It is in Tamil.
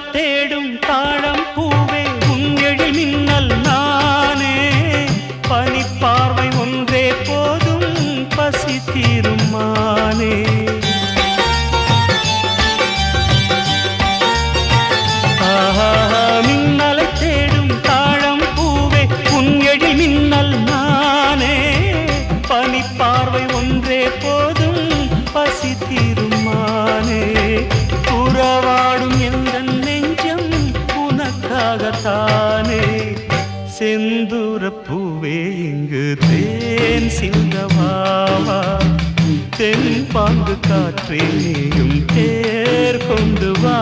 மின்னலை தேடும் தாழம் பூவே உன் எழில் மின்னல் நானே பனிப்பார்வை ஒன்றே போதும் பசி தீரும் மானே மின்னலை தேடும் தாழம் பூவே உன் எழில் மின்னல் நானே பனிப்பார்வை ஒன்றே போதும் பசி தீரும் மானே உறவாடும் எந்த நெஞ்சம் உனக்காகத்தானே செந்தூர பூவே இங்கு தேன் சிந்தவாவா தென் பாங்கு காற்றே நீயும் தேர் கொண்டு வா